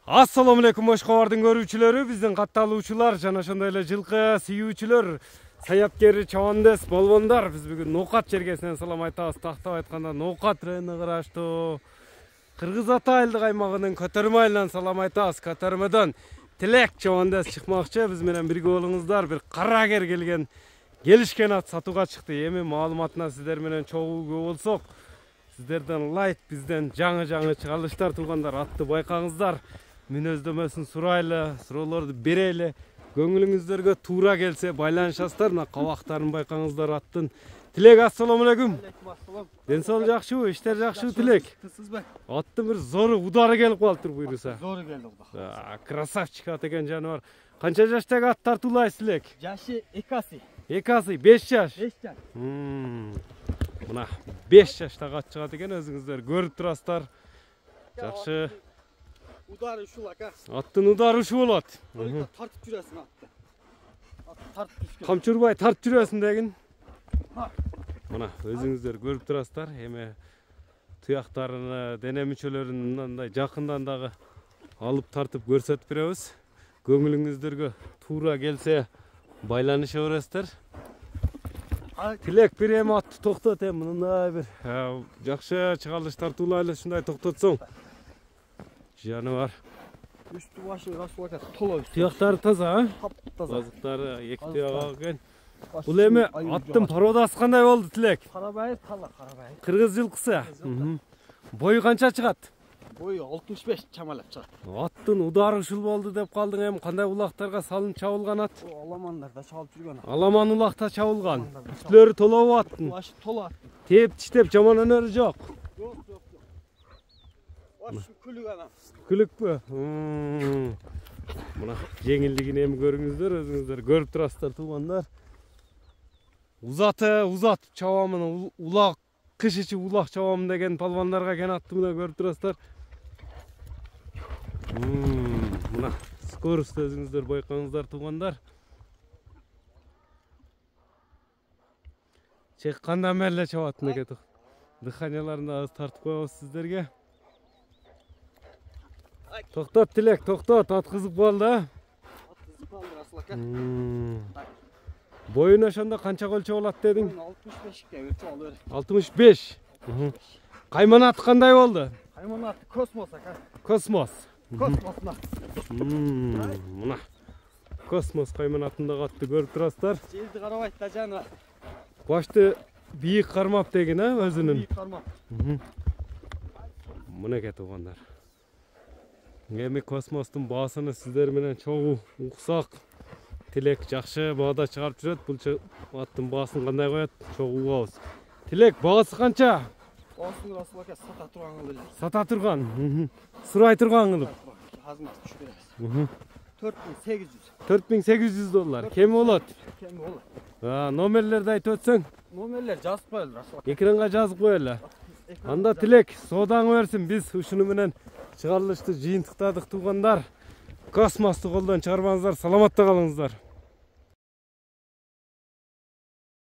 Assalamu alaikum Oşkovardын көрүүчүлөрү, биздин катталуучулар жана ошондой эле жылкы сүйүүчүлөр, саяпкер, чабандес, болбондар. Биз бүгүн Ноокат жергесинен салам айтабыз. Тактап айтканда Ноокат районуна караштуу Кыргыз Ата айылдык аймагынын Көтөрмө айылынан салам айтабыз. Көтөрмөдөн Тилек чабандес чыкмакчы. Биз менен бирге болуңуздар. Бир карагер келишкен ат сатууга чыкты. Эми маалыматына сиздер менен чогуу болсок, сиздерден лайк, бизден жаңы чыгарылыштар туугандар, атты байкаңыздар. Мүнөздөмөсүн сурайлы, суроолорду берели. Көңүлүңүздөргө туура келсе байланышасыздар. Мына кабактарын байкаңыздар аттын. Тилек, ассаламу алейкум. Ден соолук жакшыбы, иштер жакшыбы Тилек? Аттын бир зору удары келип калыптыр буйруса. Зору келди Кудай. Красавчик ат экен жаныбар. Канча жаштагы ат тартуулайсыз Тилек? Жашы 2 асы. 2 асы, 5 жаш. 5 жаш. Мына 5 жаштагы ат чыгат экен, өзүңүздөр көрүп турасыздар. Жакшы. Удары ушул ака. Аттын удары ушул болот. Тартып жүрөсүң атты. Тартып түшкөн. Камчурбай тартып жүрөсүң дегин. Мына өзүңүздөр көрүп турасыздар. Эми туяктарын, дене мүчөлөрүн мындай жакындан дагы алып тартып көрсөтүп беребиз. Көңүлүңүздөргө туура келсе байланыша бересиздер. Тилек, бир эми атты токтот, эми мындай бир жакшы чыгарылыш тартуулайлы ушундай токтотсоң. Жаныбар. Үстү башы расулака толо. Туяктары таза, Таза. Азыктары эки туяк экен. Бул эми аттын породасы кандай болду Тилек? Карабайыр, карабайыр. Кыргыз жылкысы. Бою канча чыгат? Бою 65 чамалап чыгат. Аттын удары ушул болду деп калдың, эми кандай улактарга салынып чабылган ат? Аламандарда чабылып жүргөн. Аламан улакта чабылган. Үстүлөрү толобу аттын? Башы толо ат. Теп тиштеп жаман өнөрү жок. Жок. Башы күлүк анам. Күлүкпү? Мына жеңилдигин эми көрүңүздөр, өзүңүздөр көрүп турасыздар туугандар. Узатып чабамын, улак кыш ичи улак чабамын деген палвандарга кен атты, мына көрүп турасыздар. Мына скорость өзүңүздөр байкаңыздар туугандар. Чыккандан бери чабат мынакей. Дыханияларын аз тартып коебуз сиздерге. Токтот Тилек, токтот, ат кызып калды, а? Кызып калды расулака. Боюн ошондо канча өлчөп алат дедиң? 65ке өлчөп алып бер. 65. Кайман аты кандай болду? Кайман аты Космос ака. Космос. Космосна. Мына Космос кайман атындагы атты көрүп турасыздар. Жерди карабайт да жаныбар. Башты бийик кармап деген, а, өзүнүн. Бийик кармап. Мынакей туугандар. Эми Космостун баасыны сиздер менен чогуу уксак. Тилек жакшы баада чыгарып жүрөт. Бул аттын баасын кандай коет? Чогуу угабыз. Тилек, баасы канча? Баасын расулака сата турган кылып. Сата турган. Сурай турган кылып. Азмат түшүп беребиз. 4800. 4800 доллар. Кеми болот? Кеми болот. Номерлерди айтып өтсөң? Номерлер жазып коелу расулака. Экранга жазып коелу. Анда Тилек, соодаңы берсин. Биз ушуну менен чыгарылышты жыйынтыктадык туугандар. Космосту колдон чыгарбаңыздар, саламатта калыңыздар.